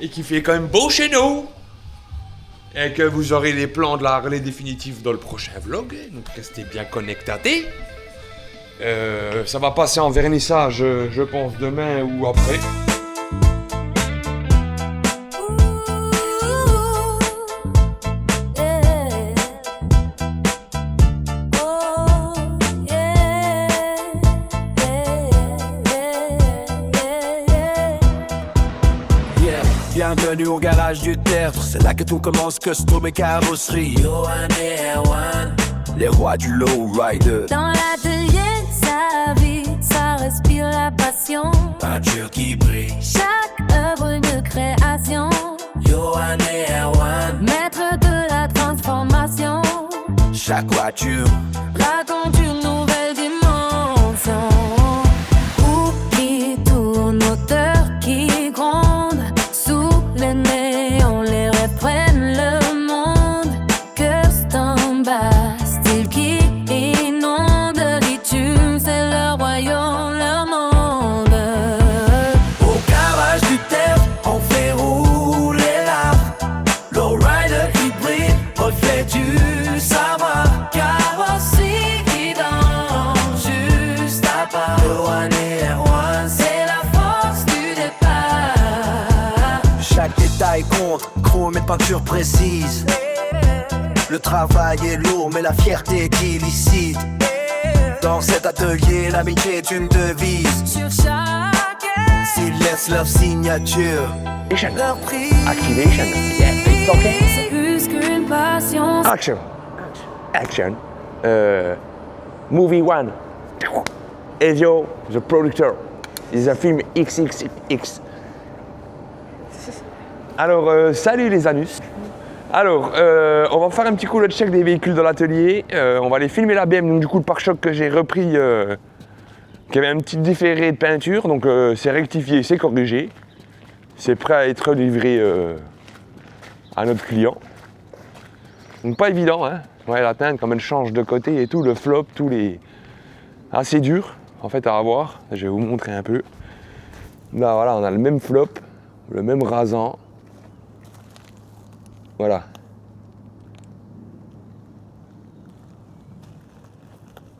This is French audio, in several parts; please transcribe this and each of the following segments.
et qu'il fait quand même beau chez nous. Et que vous aurez les plans de la Harley définitive dans le prochain vlog. Donc restez bien connectés. Ça va passer en vernissage, je pense, demain ou après. Bienvenue au garage du tertre, c'est là que tout commence, custom et carrosserie. Johan et Erwan, les rois du lowrider. Dans l'atelier, ça vit, ça respire la passion. Peinture qui brille, Chaque œuvre une création. Johan et Erwan, Maître de la transformation. chaque voiture Raconte une nouvelle dimension. Roue qui tourne, moteur qui gronde. Sous les néons, les rêves prennent le monde. Custom bass, style qui inonde. Bitume, c'est leur royaume, leur monde. au garage du tertre, on fait rouler l'art. Lowrider qui brille, reflet du savoir. Carrosserie qui danse juste à part. Johan et Erwan, C'est la force du départ. chaque détail compte, chrome et peinture précise. Le travail est lourd, mais la fierté est illicite. Dans cet atelier, l'amitié est une devise. Sur chaque S'ils laissent leur signature, leur prix. Activation. Yeah, it's okay. c'est plus qu'une passion. Action. Action. Movie one. Ezio, the producer. It's a film XXX. Alors, salut les anus. Alors, on va faire un petit coup de check des véhicules dans l'atelier. On va aller filmer la BM, donc du coup le pare-choc que j'ai repris, qui avait un petit différé de peinture, donc c'est rectifié, c'est corrigé. C'est prêt à être livré à notre client. Donc pas évident, hein. Ouais, la teinte, comme elle change de côté et tout, le flop, tous les... Assez dur, en fait, à avoir. Je vais vous montrer un peu. Là, voilà, on a le même flop, le même rasant. Voilà.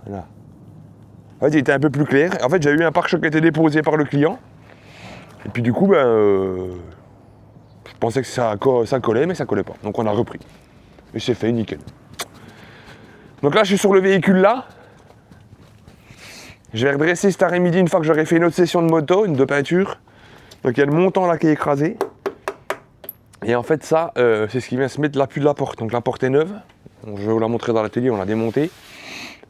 Voilà. En fait, il était un peu plus clair. En fait, j'ai eu un pare-choc qui a été déposé par le client. Et puis du coup, je pensais que ça collait, mais ça collait pas. Donc on a repris. Et c'est fait, nickel. Donc là, je suis sur le véhicule là. Je vais redresser cet après-midi une fois que j'aurai fait une autre session de moto, de peinture. Donc il y a le montant là qui est écrasé. Et en fait ça, c'est ce qui vient se mettre l'appui de la porte. Donc la porte est neuve. Donc, je vais vous la montrer dans l'atelier, on l'a démontée.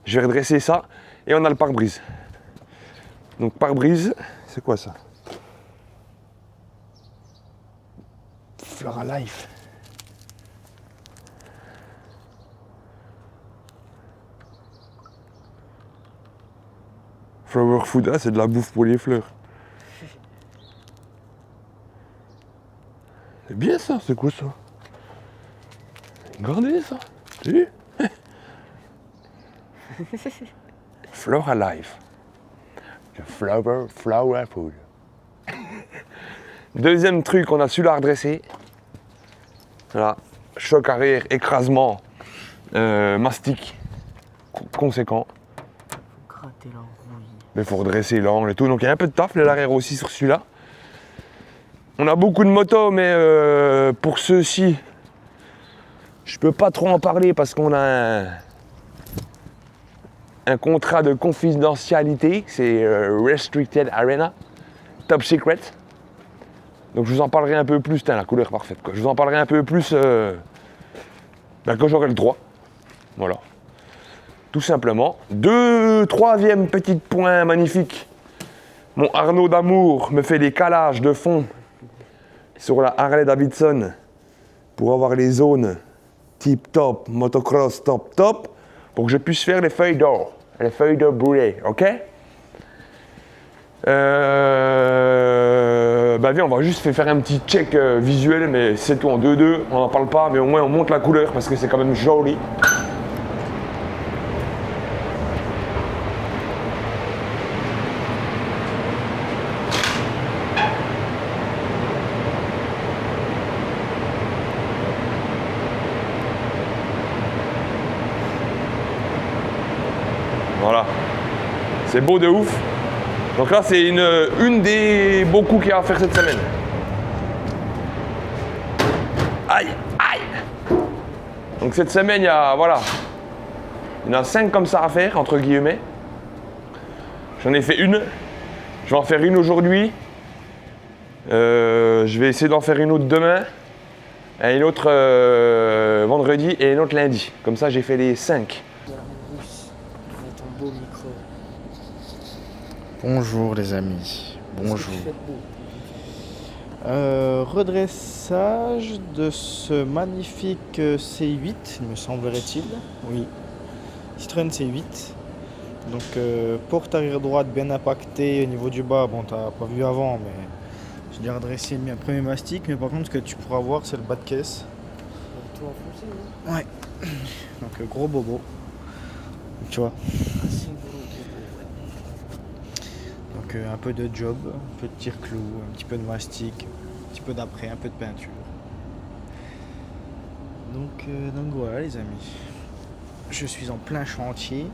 Je vais redresser ça. Et on a le pare-brise. Donc pare-brise, c'est quoi ça? Flora Life. Flower food, ah, c'est de la bouffe pour les fleurs. C'est bien ça, c'est quoi ça? Regardez ça, t'as vu? Flora Life. The flower food. Deuxième truc, on a su la redresser. Voilà, choc arrière, écrasement, mastic conséquent. Gratter la rouille. Mais il faut redresser l'angle et tout. Donc il y a un peu de taf, l'arrière aussi sur celui-là. On a beaucoup de motos, mais pour ceux-ci, je peux pas trop en parler parce qu'on a un contrat de confidentialité. C'est Restricted Arena, Top Secret. Donc je vous en parlerai un peu plus. Putain, la couleur parfaite, quoi. Je vous en parlerai un peu plus quand j'aurai le droit. Voilà. Tout simplement. Troisième petit point magnifique. Mon Arnaud d'amour me fait des calages de fond sur la Harley Davidson pour avoir les zones tip top, motocross top, pour que je puisse faire les feuilles d'or brûlées, ok? Viens, on va juste faire un petit check visuel, mais c'est tout en 2-2, on n'en parle pas, mais au moins on monte la couleur parce que c'est quand même joli. Voilà. C'est beau de ouf. Donc là, c'est une des beaucoup qu'il y a à faire cette semaine. Aïe, aïe. Donc cette semaine, il y a, voilà, il y en a 5 comme ça à faire, entre guillemets. J'en ai fait une. Je vais en faire une aujourd'hui. Je vais essayer d'en faire une autre demain. Et une autre vendredi et une autre lundi. Comme ça, j'ai fait les 5. Ton beau micro. Bonjour les amis, bonjour. Redressage de ce magnifique C8, me semblerait-il. Oui, Citroën C8. Donc porte arrière droite bien impactée au niveau du bas. Bon, t'as pas vu avant, mais j'ai déjà redressé le premier mastic. Mais par contre, ce que tu pourras voir, c'est le bas de caisse. Tout enfoncé, non? Ouais. Donc gros bobo. Tu vois. Assez gros bobo, ouais. Donc un peu de job, un peu de tire-clou, un petit peu de mastic, un petit peu d'après, un peu de peinture. Donc voilà les amis. Je suis en plein chantier.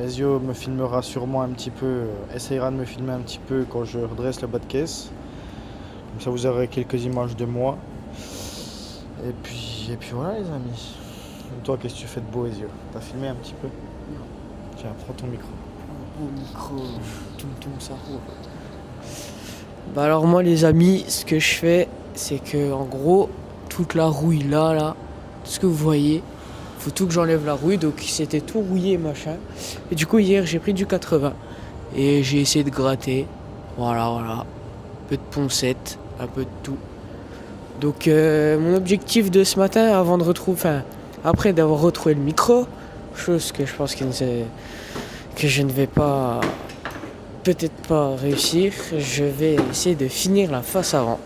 Ezio me filmera sûrement un petit peu, essayera de me filmer un petit peu quand je redresse le bas de caisse. Comme ça vous aurez quelques images de moi. Et puis voilà les amis. Et toi, qu'est-ce que tu fais de beau, Ezio? T'as filmé un petit peu? Tiens, prends ton micro. Un beau micro, toum ça roule. Bah alors moi les amis, ce que je fais, c'est que en gros, toute la rouille là, tout ce que vous voyez, faut tout que j'enlève la rouille, donc c'était tout rouillé machin. Et du coup hier j'ai pris du 80 et j'ai essayé de gratter, voilà, un peu de poncette, un peu de tout. Donc mon objectif de ce matin, avant de retrouver, après d'avoir retrouvé le micro, chose que je pense que je ne vais pas, peut-être pas réussir, je vais essayer de finir la face avant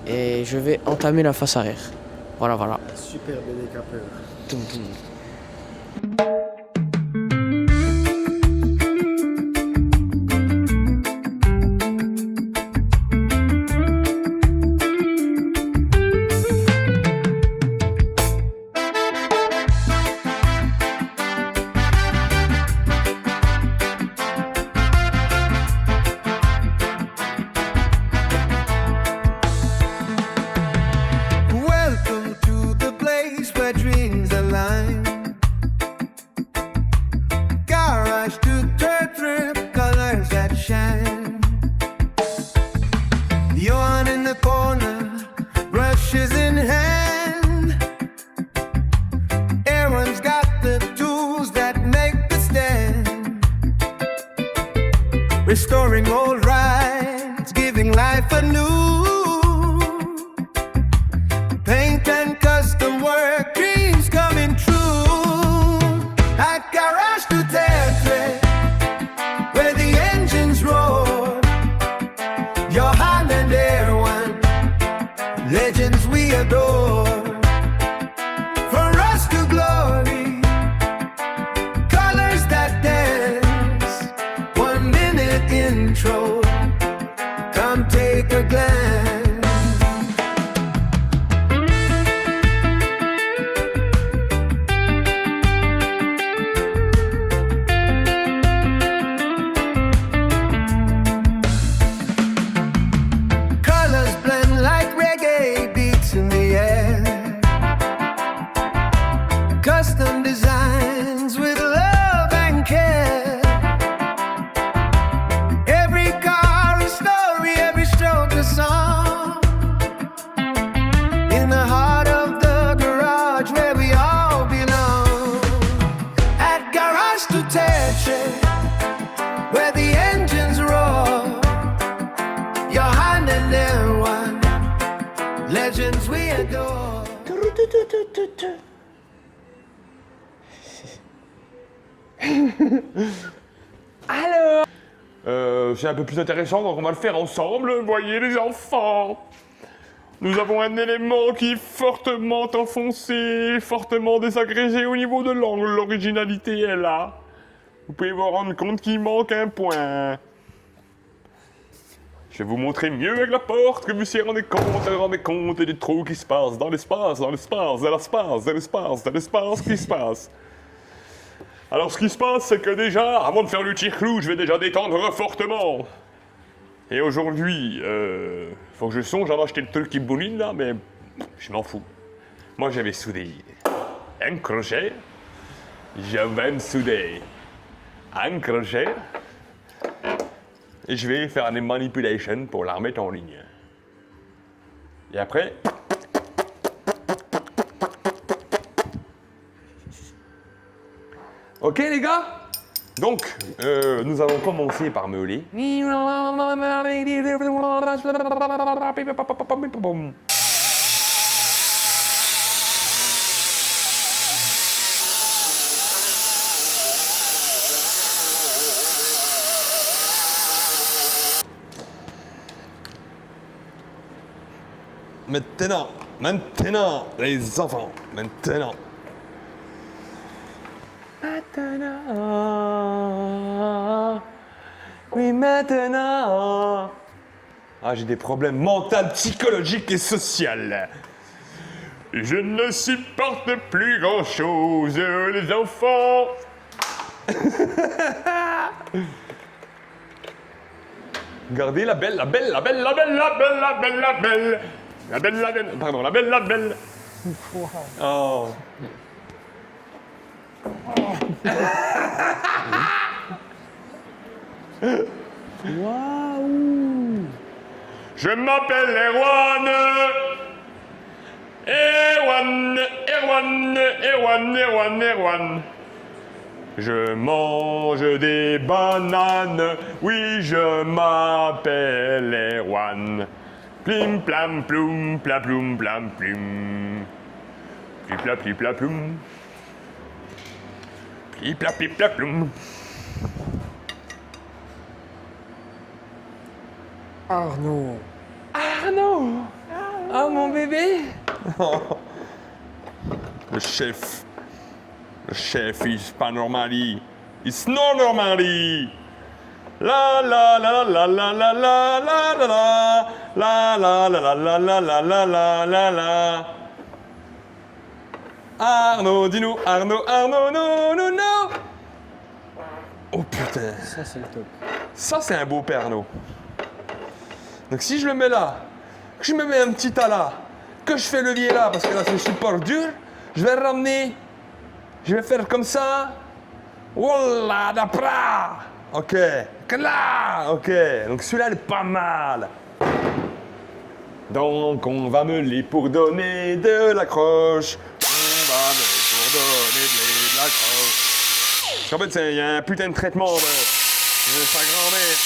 et je vais entamer la face arrière. Voilà. Super BD capeur. Toum. Welcome to the place where dreams align. Garage to third trip, colors that shine. Yawn in the corner, brushes in hand. Aaron's got the tools that make the stand. Restoring old rights, giving life a new. Paint and custom work, dreams coming true. At Garage to Tetre, where the engines roar. Your hand and air one, legends we adore. For us to glory, colors that dance. 1 minute intro, come take a glance. Colors blend like reggae beats in the air. Custom designs with love and care. Every car a story, every stroke a song. In the heart of the garage where we all belong. At Garage to Tetre, where the engines roar. Your hand and their one, legends we adore. C'est un peu plus intéressant, donc on va le faire ensemble. Voyez les enfants, nous avons un élément qui est fortement enfoncé, fortement désagrégé au niveau de l'angle. L'originalité est là. Vous pouvez vous rendre compte qu'il manque un point. Je vais vous montrer mieux avec la porte que vous s'y rendez compte des trous qui se passent dans l'espace qui se passe. Alors ce qui se passe, c'est que déjà, avant de faire le tir-clou, je vais déjà détendre fortement. Et aujourd'hui, faut que je songe à acheter le truc qui bouline là, mais je m'en fous. Moi j'avais soudé un crochet, je vais me souder un crochet, et je vais faire des manipulations pour la remettre en ligne. Et après... Ok les gars? Donc, nous allons commencer par meuler. Maintenant, les enfants, maintenant. Oui, maintenant. Ah, j'ai des problèmes mentaux, psychologiques et sociaux. Je ne supporte plus grand-chose, les enfants. Regardez la belle. Oh. Waouh! Je m'appelle Erwan. Erwan. Je mange des bananes. Oui, je m'appelle Erwan. Plim plam ploum, pla ploum plam plum. Pli pla ploum. Pli pla ploum. Arnaud! Oh mon bébé! Le chef, is pas normali. It's no normali. La la la la la la la la la la la la la la la la la la la la. Arnaud, dis-nous, Arnaud, non. Oh putain. Ça c'est le top. Ça, c'est un beau père, Arnaud. Donc si je le mets là, que je me mets un petit tas là, que je fais levier là, parce que là c'est le support dur, je vais le ramener. Je vais faire comme ça. Voilà, d'apra. Ok. Là, ok. Donc celui-là, il est pas mal. Donc on va meuler pour donner de l'accroche. On va meuler pour donner de l'accroche. En fait, il y a un putain de traitement de sa grand-mère.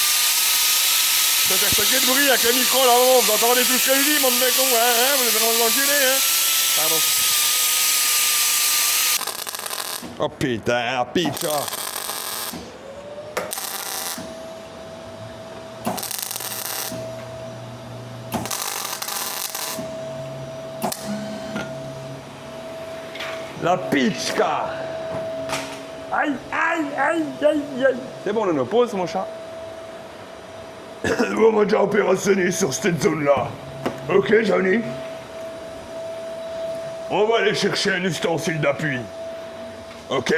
Ça fait stocker de bruit avec le micro là, vous entendez tout ce que je dis, mon mec, hein, vous êtes vraiment enculé, hein. Pardon. Oh putain, pizza. La pichka. Aïe. C'est bon, Nono, pose mon chat. On m'a déjà opérationné sur cette zone-là. Ok, Johnny. On va aller chercher un ustensile d'appui. Ok.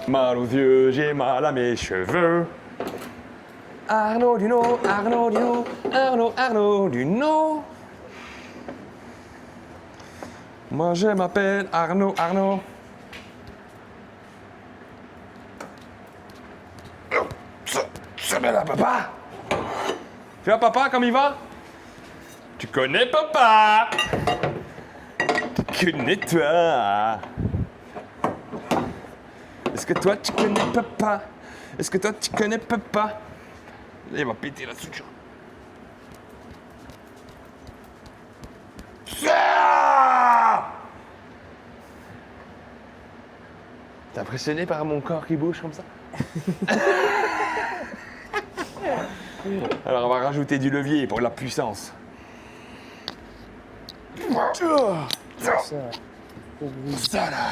Mal aux yeux, j'ai mal à mes cheveux. Arnaud Duno. Moi je m'appelle Arnaud. Ça va là, papa. Tu vois papa, comme il va? Tu connais papa. Tu connais toi. Est-ce que toi tu connais papa? Est-ce que toi tu connais papa? Là, il va péter la suture. T'es impressionné par mon corps qui bouge comme ça? Alors on va rajouter du levier pour la puissance. Ça là.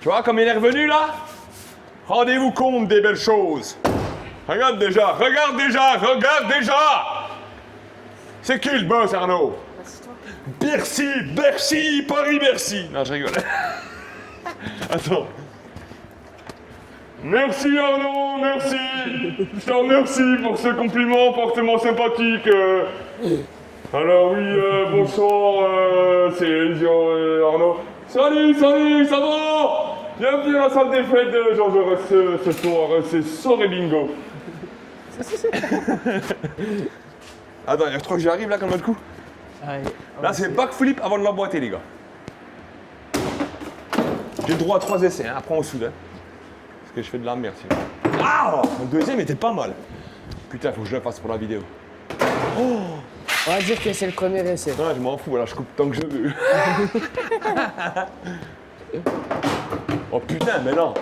Tu vois comme il est revenu là? Rendez-vous compte des belles choses. Regarde déjà. C'est qui le boss, Arnaud? Bercy, Paris-Bercy. Non, je rigole. Attends. Merci Arnaud, merci. Je te remercie pour ce compliment fortement sympathique. Alors oui, bonsoir, c'est Arnaud. Salut, ça va? Bienvenue à la salle des fêtes de Jean Jaurès ce soir, c'est soirée bingo. Attends, je crois que j'arrive là comme un coup. Allez, Là c'est backflip avant de l'emboîter les gars. J'ai le droit à 3 essais, hein. Après on soude. Hein. Parce que je fais de la merde sinon. Ah, le deuxième était pas mal. Putain, faut que je le fasse pour la vidéo. on va dire que c'est le premier essai. Non, je m'en fous, voilà, je coupe tant que je veux. Oh putain, mais non.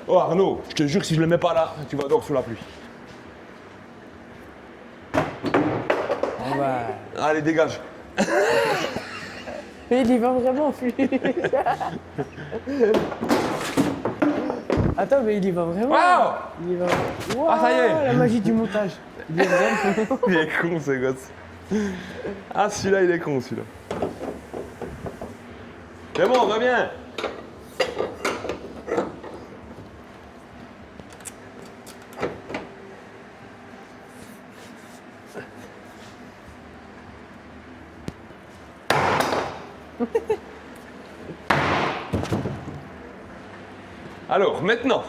Oh Arnaud, je te jure que si je le mets pas là, tu vas dehors sous la pluie. On va... Allez, dégage. Mais il y va vraiment, plus. Attends, mais il y va vraiment. Waouh. Il y va... Wow, Ah, ça y est. la magie du montage. Il y va vraiment. Il est con ce gosse. Ah, celui-là, il est con celui-là. C'est bon, reviens. Alors, maintenant.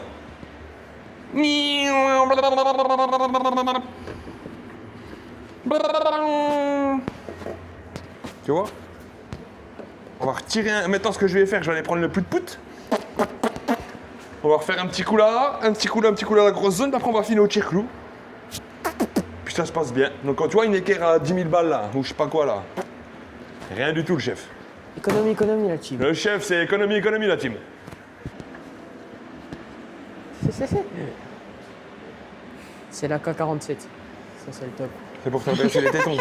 Tu vois? On va retirer un... Maintenant, ce que je vais faire, je vais aller prendre le pout-pout. On va refaire un petit coup là, un petit coup là, un petit coup là, la grosse zone. Puis après, on va finir au tir-clou. Puis ça se passe bien. Donc, quand tu vois une équerre à 10 000 balles là, ou je sais pas quoi là, rien du tout, le chef. Économie, la team. Le chef, c'est économie, la team. C'est la K47. Ça, c'est le top. C'est pour t'intéresser les tétons.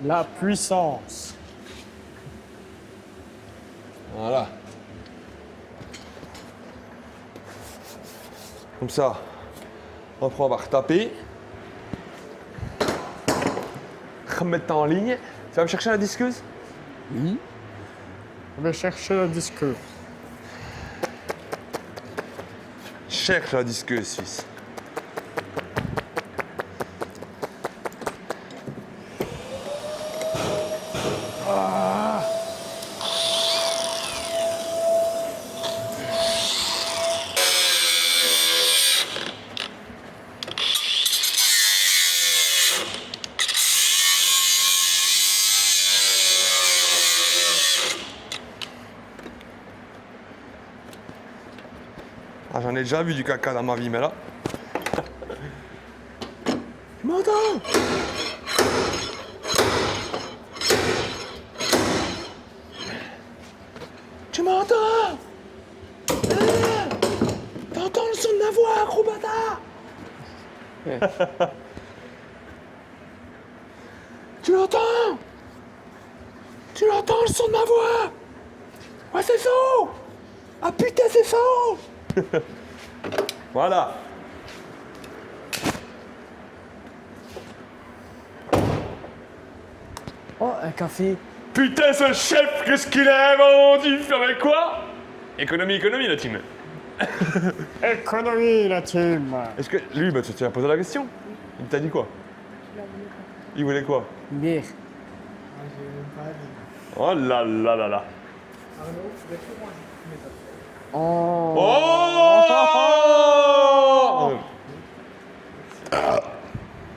La puissance. Voilà. Comme ça. Après, on va retaper. Remettre en ligne. Tu vas me chercher la disqueuse? Oui. On va chercher la disqueuse. Cherche la disqueuse, fils. Ah, j'en ai déjà vu du caca dans ma vie, mais là... Tu m'entends? Tu m'entends? T'entends le son de ma voix, gros bâtard? Tu l'entends? Tu l'entends le son de ma voix? Ouais, c'est faux! Ah putain, c'est faux! Voilà. Oh, un café. Putain, ce chef, qu'est-ce qu'il a inventé? Avec quoi? Économie, la team. Économie, la team. Est-ce que lui, bah, tu as posé la question? Il t'a dit quoi? Il voulait quoi? Une bière. Oh là là là là. Oh. Oh!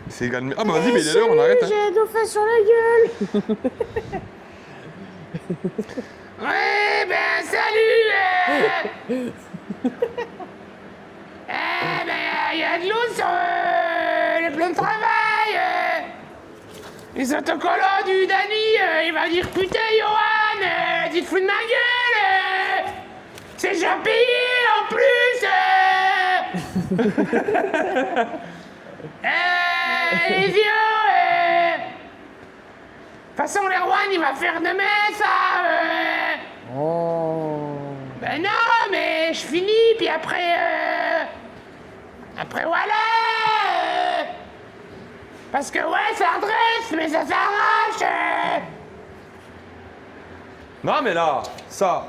C'est également. Ah bah vas-y, mais il est l'heure, on arrête. Hein. J'ai dos fait sur la gueule. Ouais, ben salut ben, y a de l'eau sur le plan de travail Les autocollants du Dani, il va dire putain Johan, tu te fous de ma gueule C'est déjà payé en plus Les vieux de toute façon, l'Erwan, il va faire demain, ça Oh. Ben non, mais je finis, puis après... Après, voilà Parce que, ouais, ça redresse, mais ça s'arrache Non, mais là, ça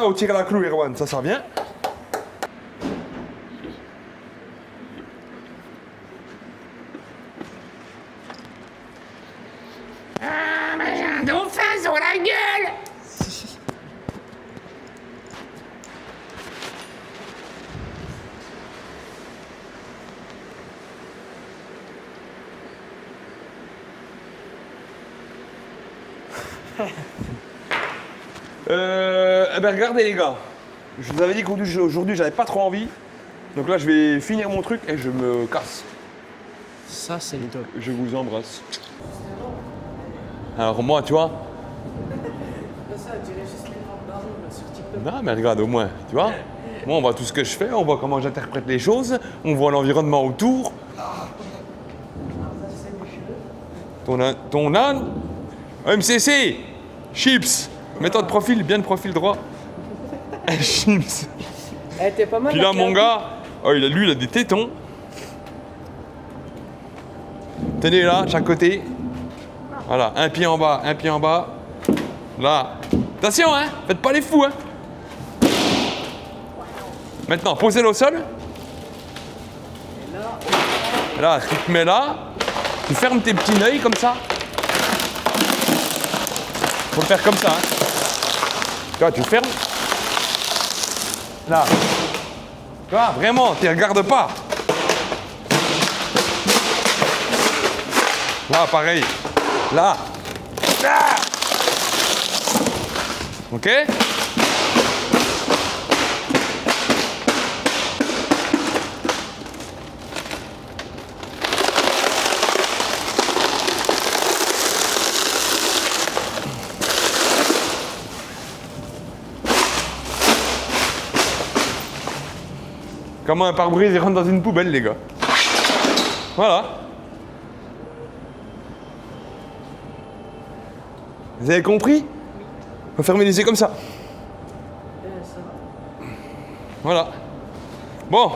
au tir à la clou, Erwan, ça vient. Ah, mais j'ai un dauphin sur la gueule Eh ben regardez les gars, je vous avais dit qu'aujourd'hui j'avais pas trop envie. Donc là je vais finir mon truc et je me casse. Ça, c'est le top. Je vous embrasse. Alors moi tu vois. Non mais regarde au moins, tu vois. Moi on voit tout ce que je fais, on voit comment j'interprète les choses, on voit l'environnement autour. Ton âne MCC Chips, méthode de profil, bien de profil droit. Chips. Eh, t'es pas mal. Puis là, mon gars, oh, lui, il a des tétons. Tenez là, de chaque côté. Voilà, un pied en bas, un pied en bas. Là. Attention, hein, faites pas les fous, hein. Maintenant, posez-le au sol. Là, tu te mets là. Tu fermes tes petits œils comme ça. Faut le faire comme ça, hein. Tu vois, tu fermes. Là. Tu vois, vraiment, tu regardes pas. Là, pareil. Là. Là. Ok? Comment un pare-brise il rentre dans une poubelle, les gars. Voilà. Vous avez compris? Faut fermer les yeux comme ça. Voilà. Bon.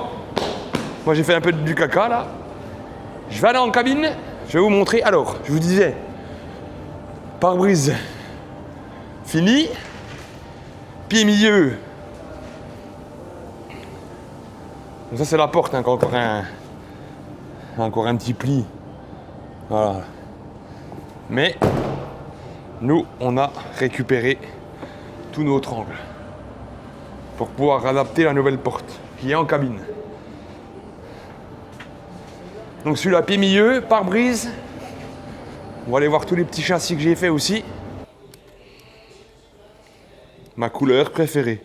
Moi j'ai fait un peu du caca là. Je vais aller en cabine. Je vais vous montrer. Alors, je vous disais. Pare-brise. Fini. Pied milieu. Donc ça c'est la porte, hein, encore un petit pli. Voilà. Mais nous on a récupéré tout notre angle pour pouvoir adapter la nouvelle porte qui est en cabine. Donc celui-là pied milieu, pare-brise. On va aller voir tous les petits châssis que j'ai fait aussi. Ma couleur préférée.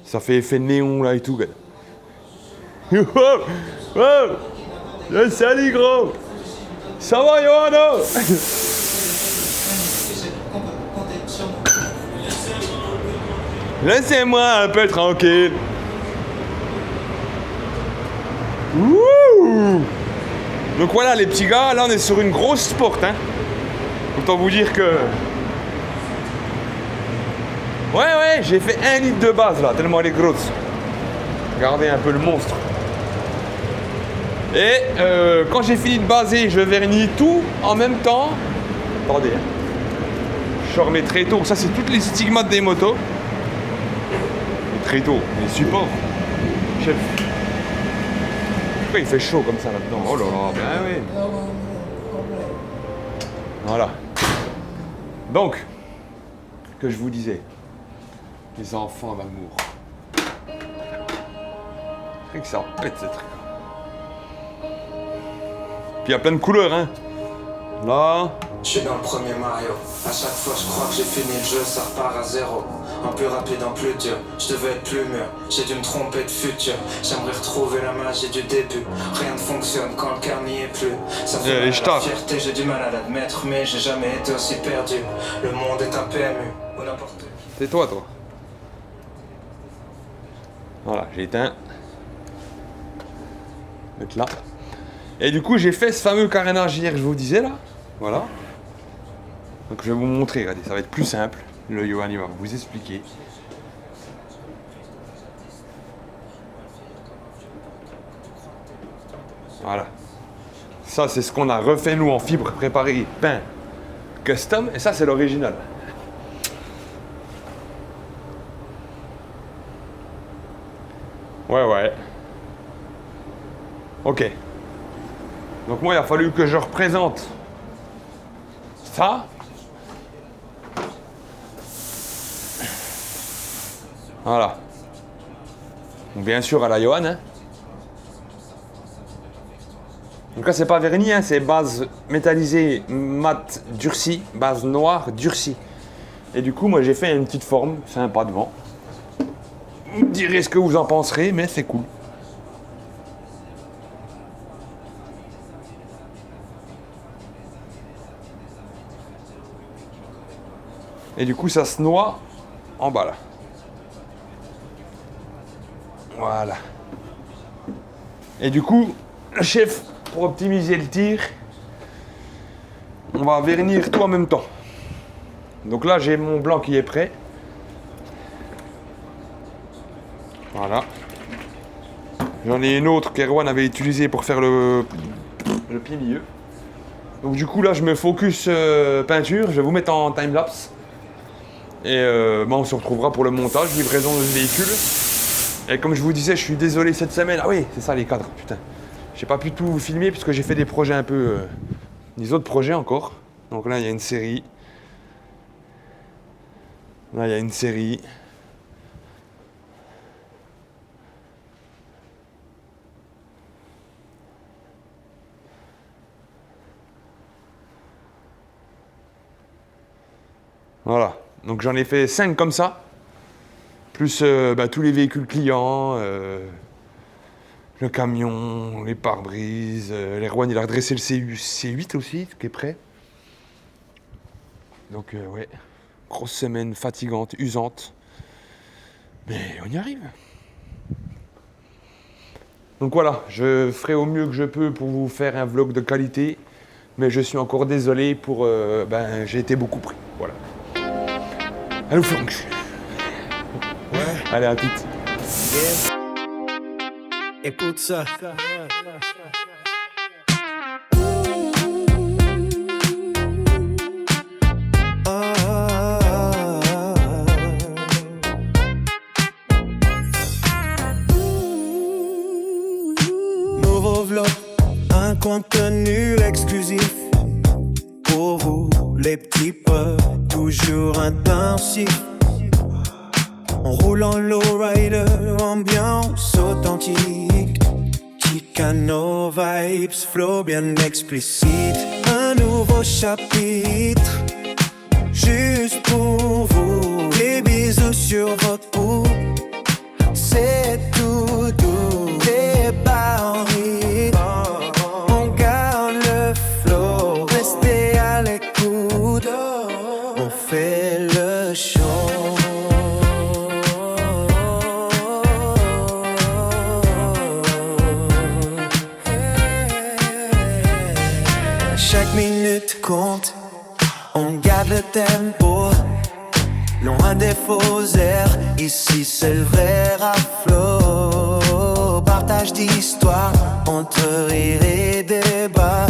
Ça fait effet néon là et tout, gars. Wow, wow. Salut gros. Ça va Johanna? Laissez-moi un peu tranquille. Wouh. Donc voilà les petits gars, là on est sur une grosse sport, hein. Autant vous dire que... Ouais, j'ai fait 1 litre de base là, tellement elle est grosse. Regardez un peu le monstre. Et quand j'ai fini de baser, je vernis tout en même temps. Attendez, hein. Je remets très tôt. Ça, c'est toutes les stigmates des motos. Et très tôt, les supports. Chef. Pourquoi il fait chaud comme ça là-dedans? Oh là là, ben oui. Voilà. Donc, que je vous disais. Les enfants d'amour. C'est que ça en pète ce truc. Puis il y a plein de couleurs, hein. Là. Je suis dans le premier Mario. À chaque fois je crois que j'ai fini le jeu, ça repart à zéro. En plus rapide, en plus dur. Je devais être plus mûr. J'ai dû me tromper de futur. J'aimerais retrouver la magie du début. Rien ne fonctionne quand le cœur n'y est plus. Ça fait mal à la fierté, j'ai du mal à l'admettre, mais j'ai jamais été aussi perdu. Le monde est un PMU ou n'importe qui. C'est toi. Voilà, j'ai éteint. Mettre là. Et du coup, j'ai fait ce fameux carénage hier que je vous disais là. Voilà. Donc je vais vous montrer, regardez, ça va être plus simple. Le Johan, il va vous expliquer. Voilà. Ça, c'est ce qu'on a refait nous en fibre préparée, peint, custom. Et ça, c'est l'original. Ouais. Ok. Donc moi, il a fallu que je représente ça. Voilà. Donc bien sûr à la Johan. Hein. Donc là, c'est pas vernis, hein, c'est base métallisée mat durcie, base noire durcie. Et du coup, moi, j'ai fait une petite forme sympa devant. Vous me direz ce que vous en penserez, mais c'est cool. Et du coup, ça se noie en bas là. Voilà. Et du coup, le chef, pour optimiser le tir, on va vernir tout en même temps. Donc là, j'ai mon blanc qui est prêt. Voilà. J'en ai une autre qu'Erwan avait utilisée pour faire le pied milieu. Donc du coup, là, je me focus peinture. Je vais vous mettre en time-lapse. Et on se retrouvera pour le montage, livraison du véhicule. Et comme je vous disais, je suis désolé cette semaine. Ah oui, c'est ça les cadres, putain. J'ai pas pu tout filmer puisque j'ai fait des projets un peu... des autres projets encore. Donc là, il y a une série. Là, il y a une série. Voilà. Donc j'en ai fait 5 comme ça. Plus tous les véhicules clients. Le camion, les pare-brises, l'Erwan il a redressé le C8 aussi, qui est prêt. Donc ouais, grosse semaine fatigante, usante. Mais on y arrive. Donc voilà, je ferai au mieux que je peux pour vous faire un vlog de qualité. Mais je suis encore désolé pour... j'ai été beaucoup pris, voilà. Allô Franck. Ouais. Allez, à toutes. Yeah. Écoute ça. Nouveau vlog, un contenu exclusif pour vous, les petits peu, toujours intensif. On roule en lowrider, ambiance authentique. Chicano vibes, flow bien explicite. Un nouveau chapitre, juste pour vous. Des bisous sur votre peau, c'est tout doux. Des barils, on garde le flow. Restez à l'écoute, on fait le show. Chaque minute compte, on garde le tempo, loin des faux airs, ici c'est le vrai rap flow. Partage d'histoire, entre rire et débat,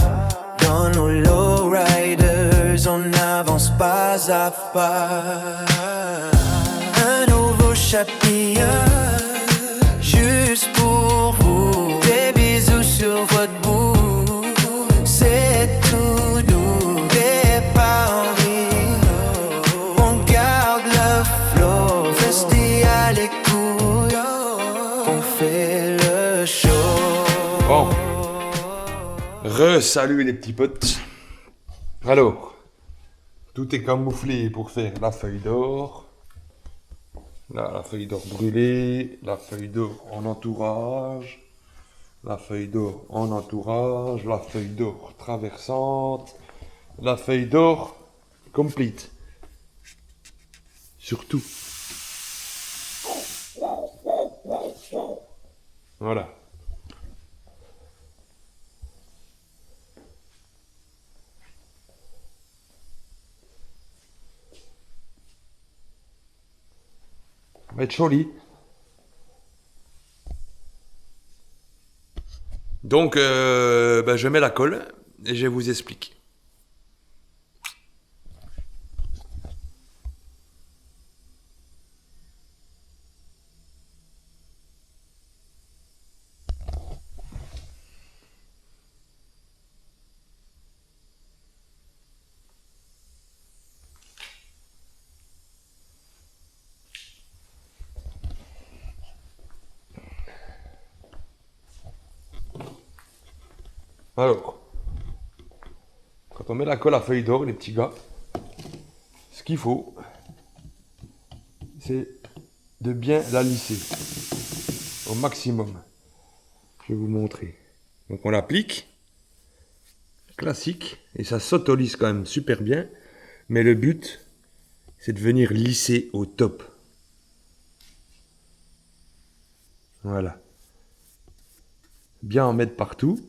dans nos lowriders, on avance pas à pas. Un nouveau chapitre, juste pour vous, des bisous sur votre bout. C'est tout doux, des paris. On garde le flow, restez à l'écoute. On fait le show. Bon. Re-salut les petits potes. Alors, tout est camouflé pour faire la feuille d'or. Là, la feuille d'or brûlée, la feuille d'or en entourage. La feuille d'or en entourage, la feuille d'or traversante, la feuille d'or complete. Surtout. Voilà. Ça va être joli. Donc, je mets la colle et je vous explique. Alors, quand on met la colle à feuille d'or, les petits gars, ce qu'il faut, c'est de bien la lisser au maximum. Je vais vous montrer. Donc on l'applique, classique, et ça s'autolisse quand même super bien, mais le but, c'est de venir lisser au top. Voilà. Bien en mettre partout.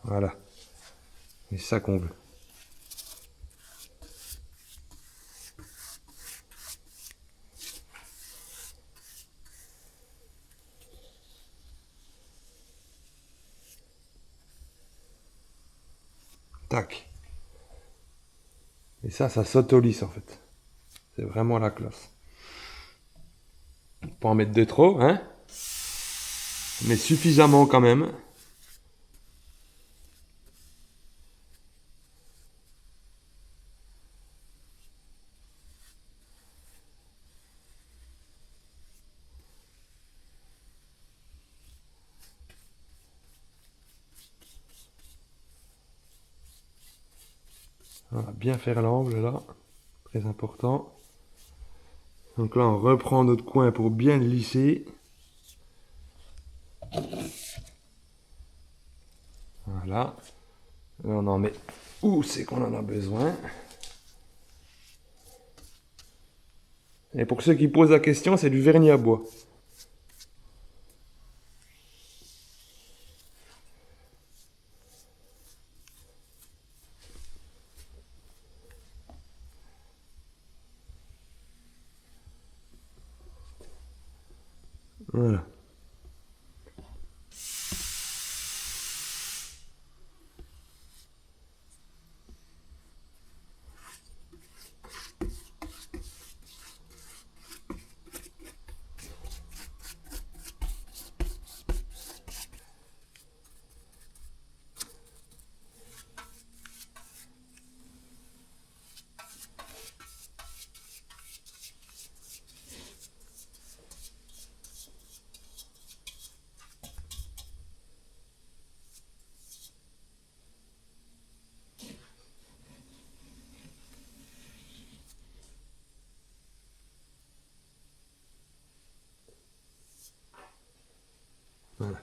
Voilà. C'est ça qu'on veut. Tac. Et ça s'autolisse en fait. C'est vraiment la classe. Pas en mettre de trop, hein. Mais suffisamment quand même. On va bien faire l'angle là. Très important. Donc là, on reprend notre coin pour bien le lisser. Voilà. Là, on en met où c'est qu'on en a besoin. Et pour ceux qui posent la question, c'est du vernis à bois. Voilà. Voilà.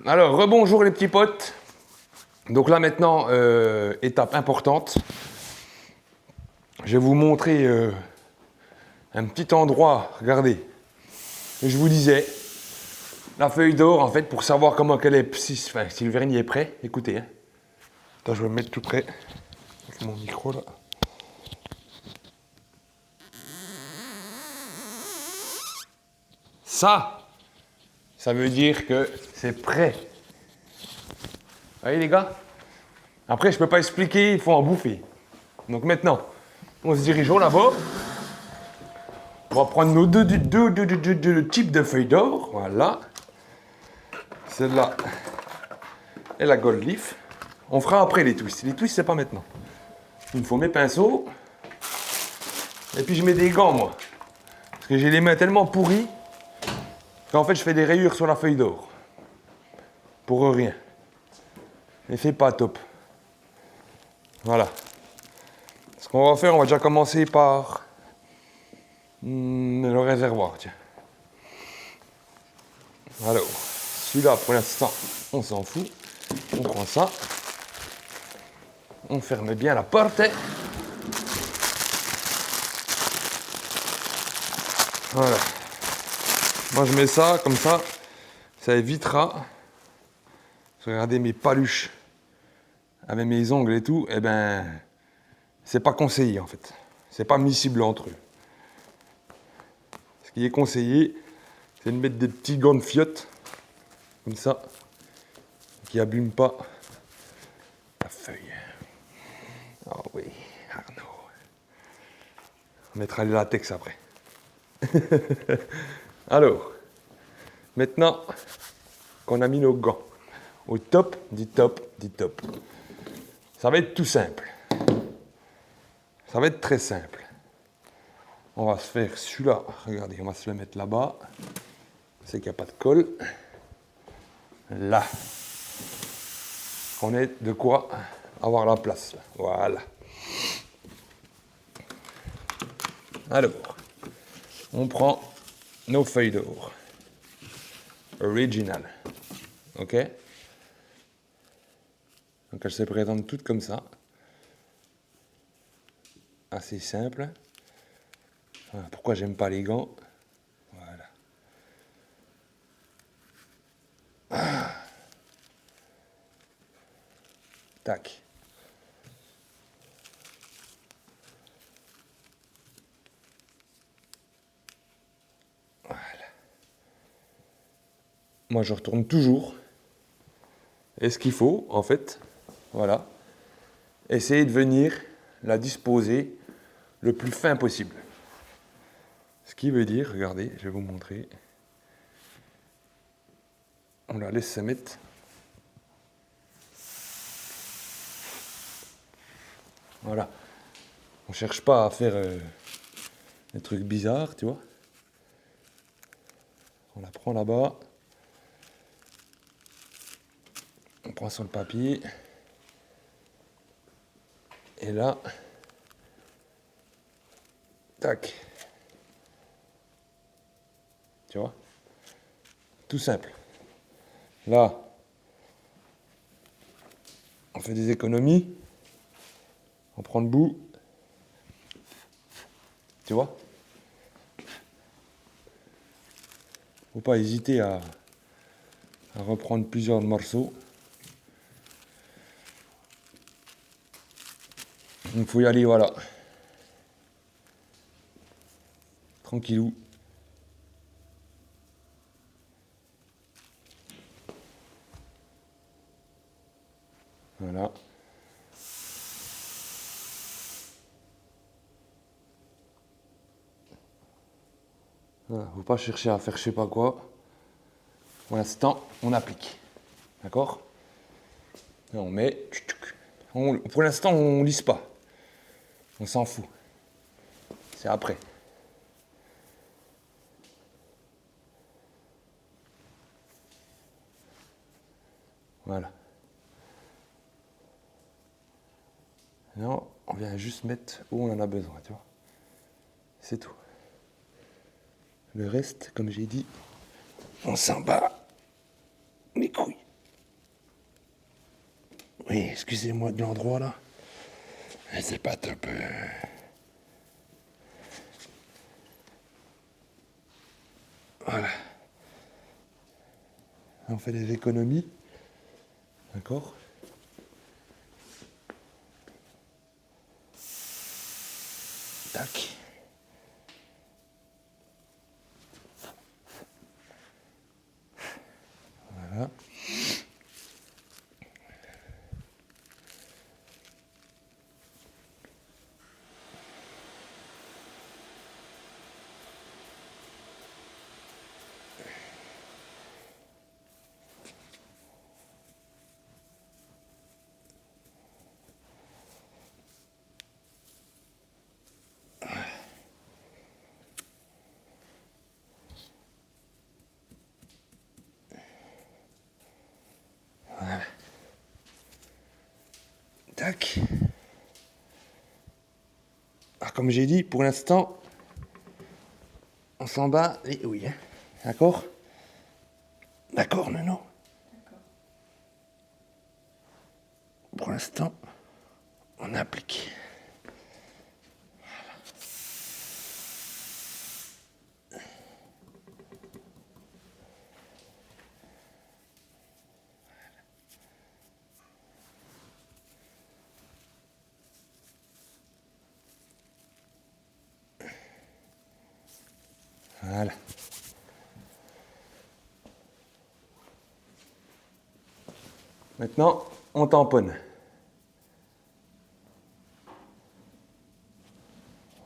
Alors, rebonjour les petits potes. Donc là maintenant, étape importante. Je vais vous montrer un petit endroit. Regardez. Je vous disais, la feuille d'or, en fait, pour savoir comment qu'elle est, si le vernis est prêt, écoutez. Hein. Attends, je vais me mettre tout près avec mon micro là. Ça veut dire que c'est prêt. Vous voyez les gars? Après, je peux pas expliquer, il faut en bouffer. Donc maintenant, on se dirige au labo. On va prendre nos deux types de feuilles d'or. Voilà. Celle-là et la gold leaf. On fera après les twists. Les twists, c'est pas maintenant. Il me faut mes pinceaux. Et puis je mets des gants, moi. Parce que j'ai les mains tellement pourries qu'en fait, je fais des rayures sur la feuille d'or. Pour rien. L'effet pas top. Voilà. Ce qu'on va faire, on va déjà commencer par le réservoir, tiens. Alors, celui-là, pour l'instant, on s'en fout. On prend ça. On ferme bien la porte. Voilà. Moi, je mets ça, comme ça évitera. Regardez mes paluches avec mes ongles et tout, eh ben, c'est pas conseillé en fait. C'est pas miscible entre eux. Ce qui est conseillé, c'est de mettre des petits gants de fiotte, comme ça, qui abîment pas la feuille. Oh oui, Arnaud. On mettra les latex après. Alors, maintenant qu'on a mis nos gants au top, du top, du top, ça va être tout simple. Ça va être très simple. On va se faire celui-là. Regardez, on va se le mettre là-bas. C'est qu'il n'y a pas de colle. Là. On est de quoi avoir la place. Là. Voilà. Alors, on prend nos feuilles d'or. Original. OK? Donc elles se présentent toutes comme ça. Assez simple. Voilà, pourquoi j'aime pas les gants? Voilà. Ah. Tac. Voilà. Moi je retourne toujours. Et ce qu'il faut, en fait, voilà, essayer de venir la disposer le plus fin possible. Ce qui veut dire, regardez, je vais vous montrer. On la laisse se mettre. Voilà. On cherche pas à faire des trucs bizarres, tu vois. On la prend là-bas. On prend sur le papier. Et là, tac. Tu vois? Tout simple. Là, on fait des économies. On prend le bout. Tu vois? Faut pas hésiter à reprendre plusieurs morceaux. Donc faut y aller, voilà. Tranquillou. Voilà. Voilà. Faut pas chercher à faire je sais pas quoi. Pour l'instant, on applique. D'accord? Et on met. Pour l'instant, on lisse pas. On s'en fout. C'est après. Voilà. Non, on vient juste mettre où on en a besoin, tu vois. C'est tout. Le reste, comme j'ai dit, on s'en bat les couilles. excusez-moi de l'endroit là. C'est pas top. Voilà. On fait des économies. D'accord? Tac. Voilà. Tac. Alors, comme j'ai dit, pour l'instant, on s'en bat les ouilles. Hein. D'accord? D'accord, Nono? D'accord. Pour l'instant, on applique. Voilà. Maintenant, on tamponne.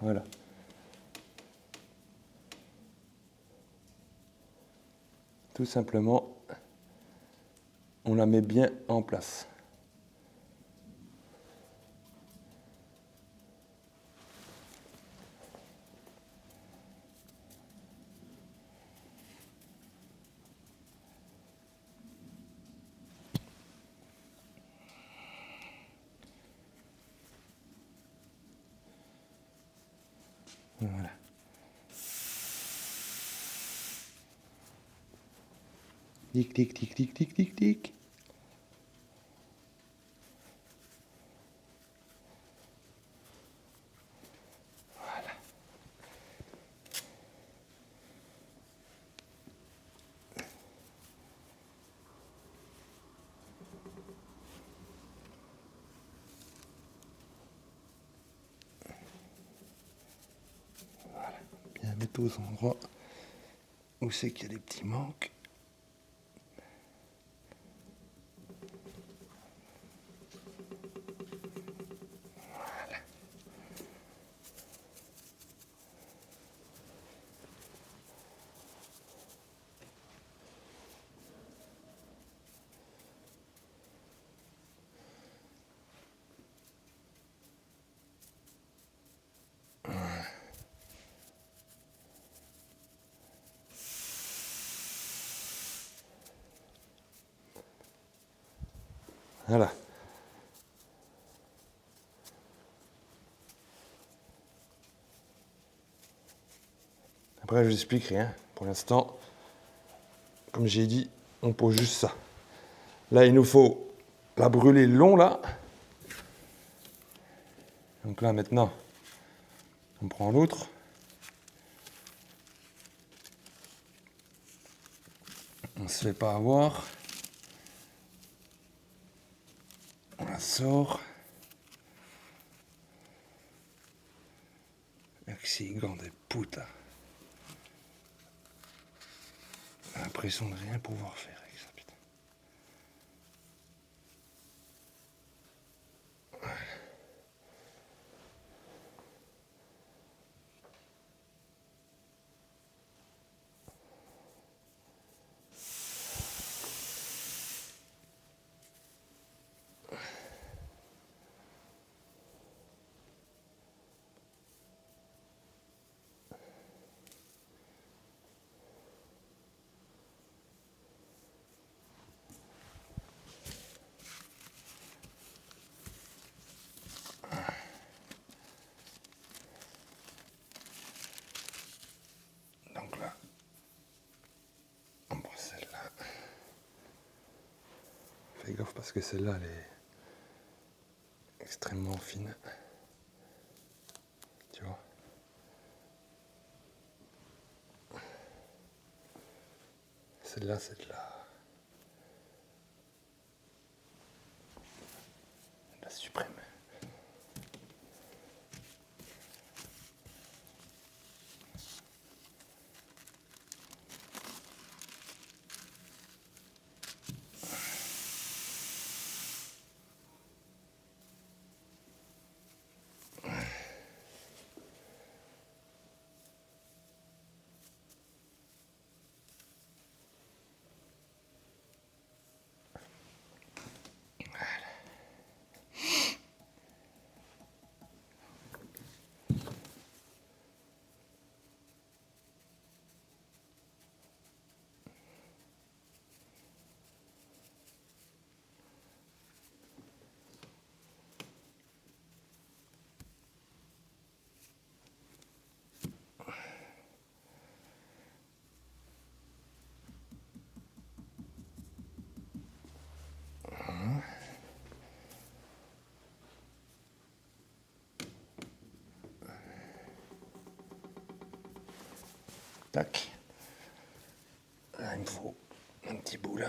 Voilà. Tout simplement, on la met bien en place. Voilà. Tic, tic, tic, tic, tic, tic, tic. Voilà. Voilà. Bien mettre aux endroits où c'est qu'il y a des petits manques. Voilà. Après, je vous explique rien. Pour l'instant, comme j'ai dit, on pose juste ça. Là, il nous faut la brûler long, là. Donc là, maintenant, on prend l'autre. On se fait pas avoir. On la sort. Avec ces gants de puta. J'ai l'impression de rien pouvoir faire avec ça, putain. Donc là, on prend celle-là. Fais gaffe parce que celle-là, extrêmement fine. Tu vois. Celle-là. La suprême. Tac. Là, il me faut un petit bout là.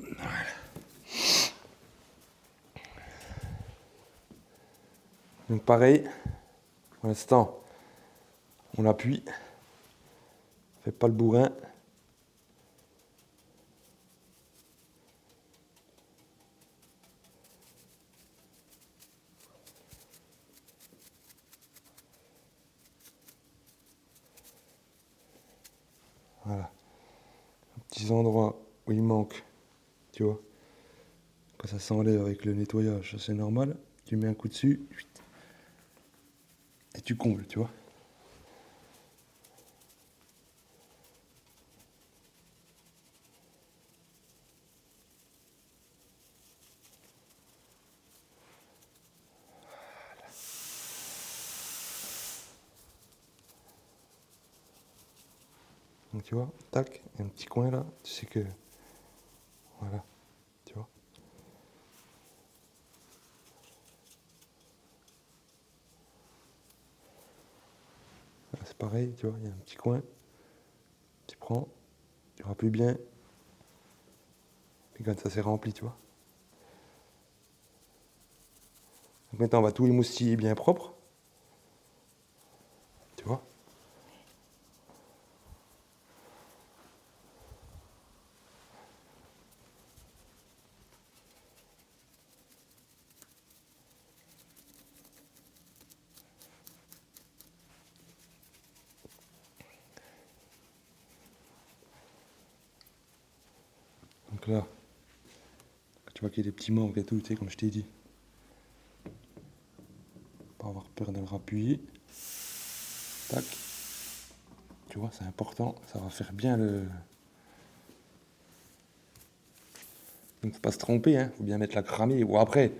Voilà. Donc pareil, pour l'instant, on appuie. Fait pas le bourrin. Voilà. Petits endroits où il manque, tu vois. Quand ça s'enlève avec le nettoyage, c'est normal. Tu mets un coup dessus, et tu combles, tu vois. Donc tu vois, tac, il y a un petit coin là, tu sais que... Voilà, tu vois. Là, c'est pareil, tu vois, il y a un petit coin. Tu prends, tu rappuies bien. Et quand ça s'est rempli, tu vois. Donc maintenant, on va tout émoustiller bien propre. Tu vois. Donc là, tu vois qu'il y a des petits manques et tout, tu sais, comme je t'ai dit. Pas avoir peur de le rappuyer. Tac. Tu vois, c'est important, ça va faire bien le... Donc faut pas se tromper, hein, faut bien mettre la cramée. Ou après,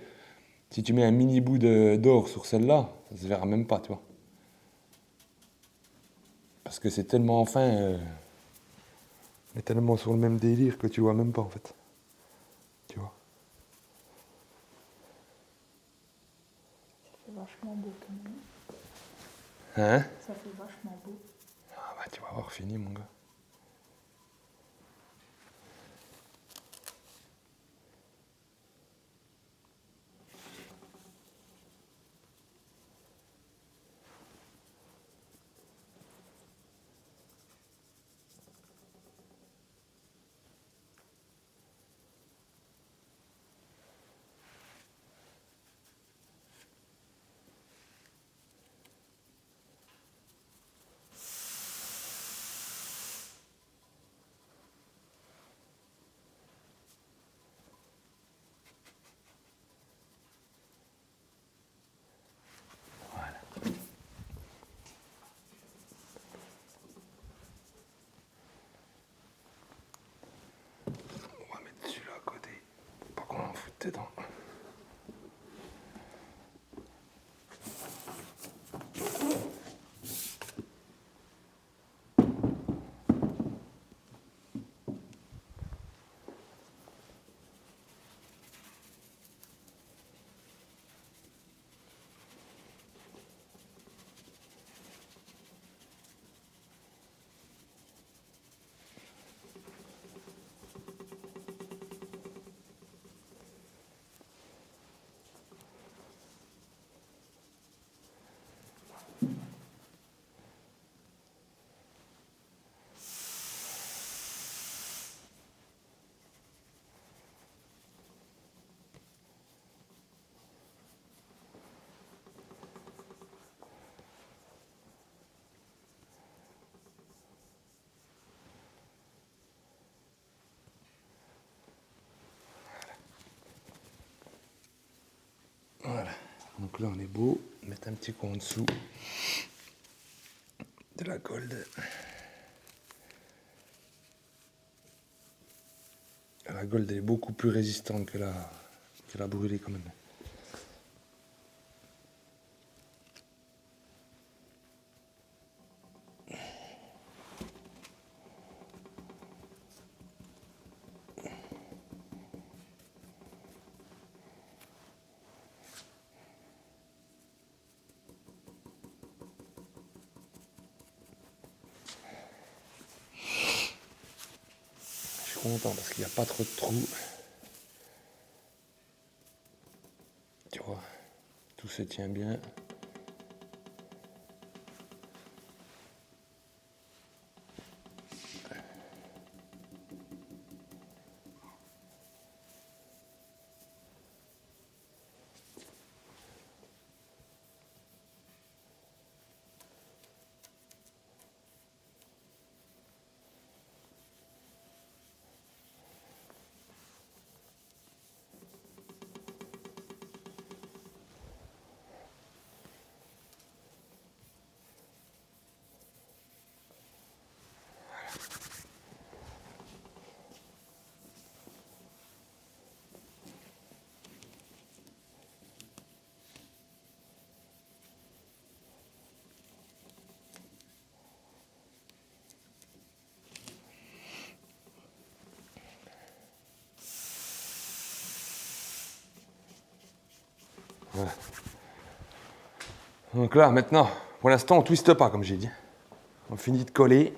si tu mets un mini bout d'or sur celle-là, ça se verra même pas, tu vois. Parce que c'est tellement fin, on est tellement sur le même délire que tu vois même pas en fait. Tu vois. Ça fait vachement beau quand même. Hein? Ça fait vachement beau. Ah bah tu vas avoir fini mon gars. On va mettre celui-là à côté. Pour pas qu'on en foute dedans. là on est beau. Mettre un petit coup en dessous de la gold. La gold est beaucoup plus résistante que la brûlée quand même. Je suis content parce qu'il n'y a pas trop de trous. Tu vois, tout se tient bien. Voilà. Donc là, maintenant, pour l'instant, on ne twiste pas, comme j'ai dit. On finit de coller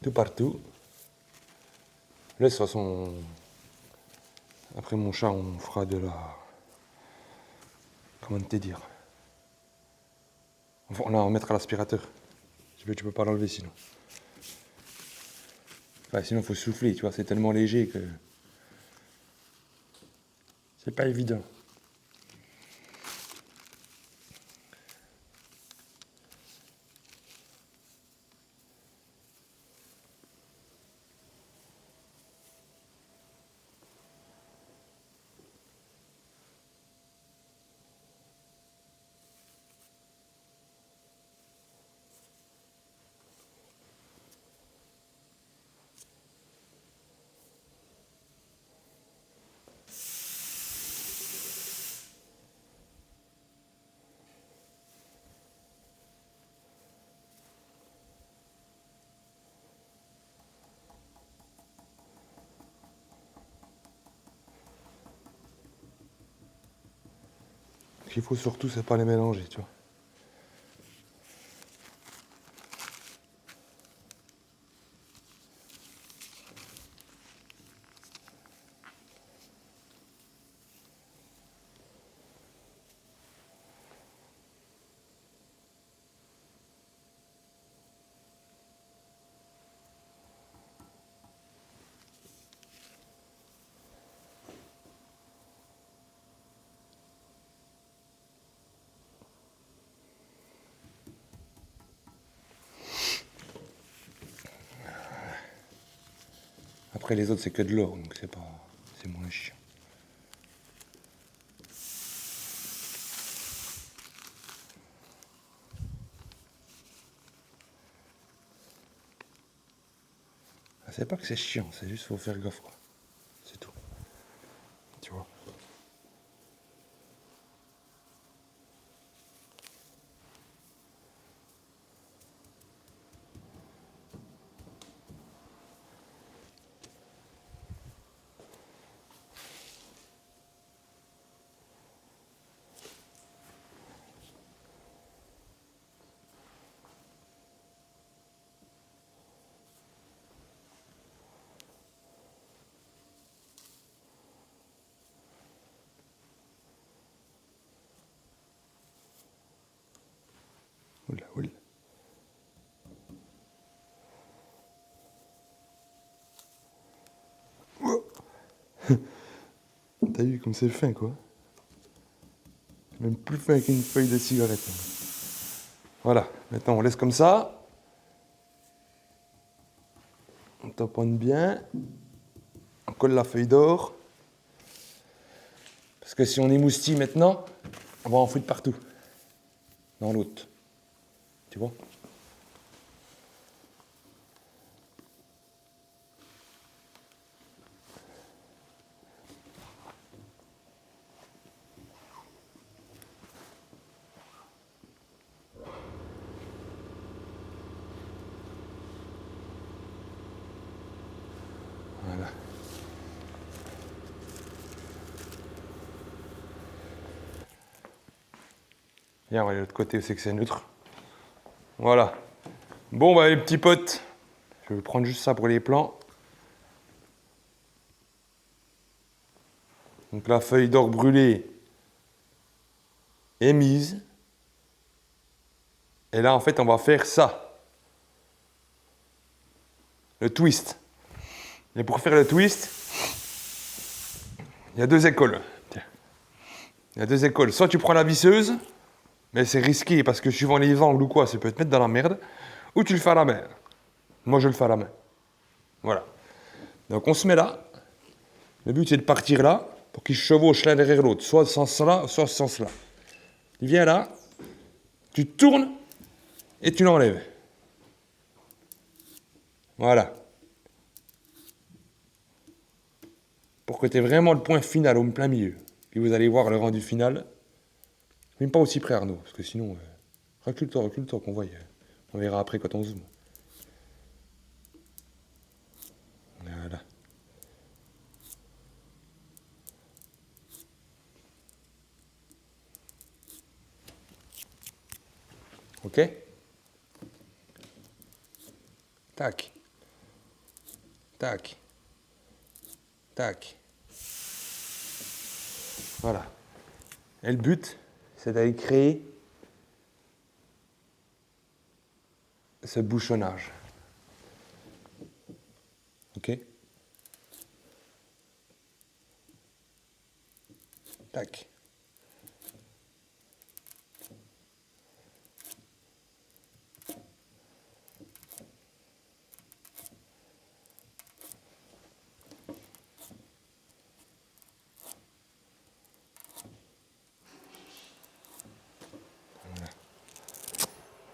tout partout. Là, de toute façon, après mon chat, on fera de la... Comment te dire? Enfin, on mettra l'aspirateur. Tu peux pas l'enlever sinon. Enfin, sinon, il faut souffler, tu vois, c'est tellement léger que... C'est pas évident. Ce qu'il faut surtout, c'est pas les mélanger, tu vois. Après les autres c'est que de l'or, donc c'est moins chiant. C'est pas que c'est chiant, c'est juste faut faire gaffe quoi. C'est tout. Tu vois. Oula, oula. T'as vu comme c'est fin quoi. Même plus fin qu'une feuille de cigarette. Voilà, maintenant on laisse comme ça. On tamponne bien. On colle la feuille d'or. Parce que si on émoustille maintenant, On va en foutre partout. Dans l'autre. Tu vois? Voilà. Viens, on va aller de l'autre côté où c'est que c'est neutre. Voilà. Bon, bah les petits potes, je vais prendre juste ça pour les plans. Donc la feuille d'or brûlée est mise. Et là, en fait, on va faire ça. Le twist. Et pour faire le twist, il y a deux écoles. Tiens. Il y a deux écoles. Soit tu prends la visseuse, mais c'est risqué parce que suivant les angles ou quoi, ça peut te mettre dans la merde. Ou tu le fais à la main. Moi, je le fais à la main. Voilà. Donc on se met là. Le but, c'est de partir là pour qu'ils se chevauchent l'un derrière l'autre. Soit ce sens-là, soit ce sens-là. Tu viens là, tu tournes et tu l'enlèves. Voilà. Pour que tu aies vraiment le point final au plein milieu. Et vous allez voir le rendu final. Même pas aussi près, Arnaud, parce que sinon... recule-toi qu'on voit. On verra après quand on zoome. Voilà. Ok? Tac. Tac. Tac. Voilà. Et le but, c'est d'aller créer ce bouchonnage. Ok? Tac.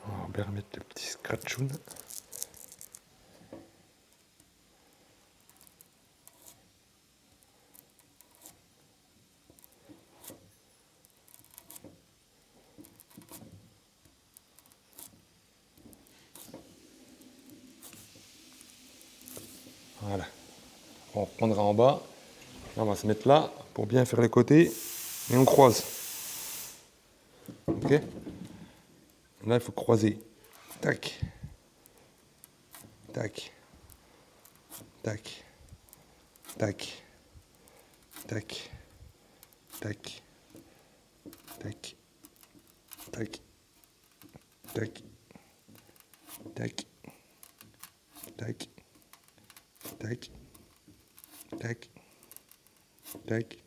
On va bien remettre le petit scratchoun. Voilà. On reprendra en bas. Là, on va se mettre là pour bien faire les côtés. Et on croise. Ok? Là, il faut croiser. Tac. Tac. Tac. Tac. Tac. Tac. Tac. Tac. Tac. Tac. Tac. Tac. Tac. Tac.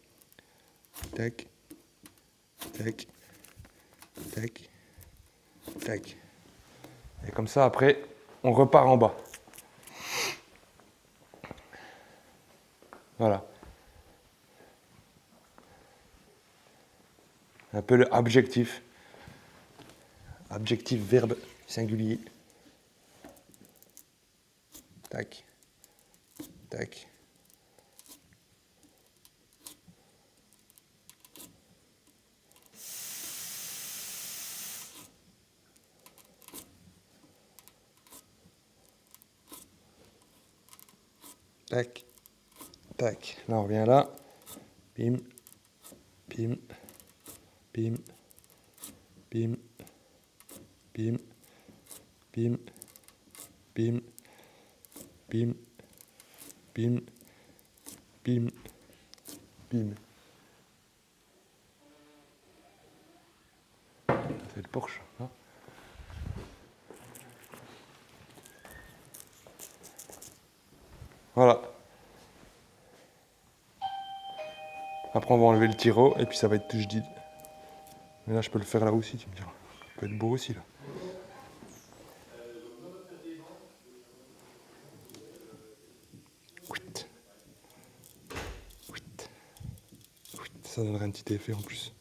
Tac. Tac. Tac. Tac. Et comme ça, après, on repart en bas. Voilà. Un peu le objectif. Adjectif, verbe singulier. Tac. Tac. Tac. Tac. Là, on revient là. Bim. Bim. Bim. Bim. Bim. Bim. Bim. Bim. Bim. Bim. Bim. C'est le Porsche, hein? Voilà. Après, on va enlever le tiro et puis ça va être tout jadid. Mais là, je peux le faire là aussi, tu me diras. Ça peut être beau aussi, là. Ouit. Ouit. Ouit. Ça donnerait un petit effet en plus.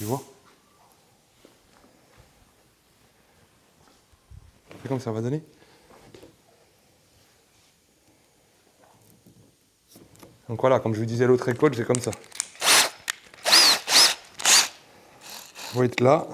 Tu vois? C'est comme ça va donner. Donc voilà, comme je vous disais, l'autre école, c'est comme ça. Vous êtes là.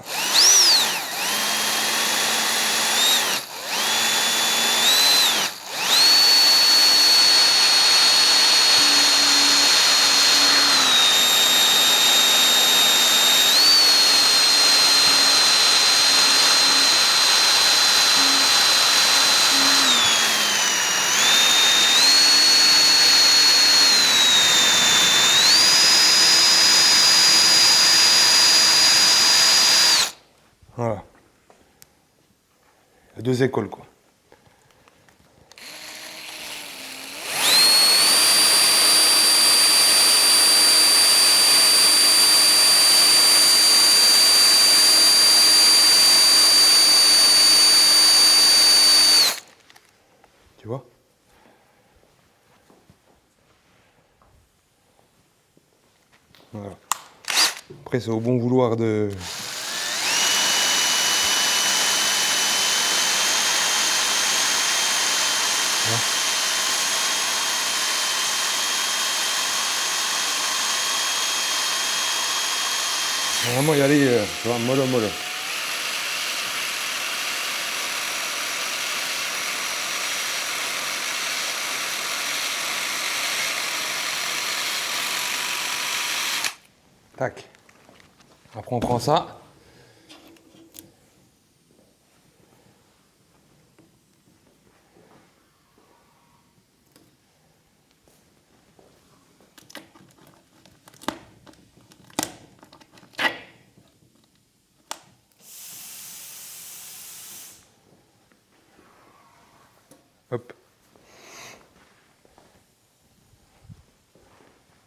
Voilà. Il y a deux écoles, quoi. Tu vois? Voilà. Après, c'est au bon vouloir de... Vraiment y aller, tu vois, mollo mollo. Tac. Après on prend ça. Hop.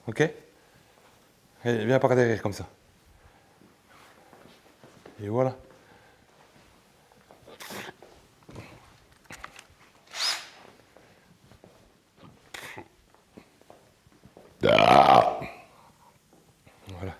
Ok? Allez, viens par derrière comme ça. Et voilà. Voilà.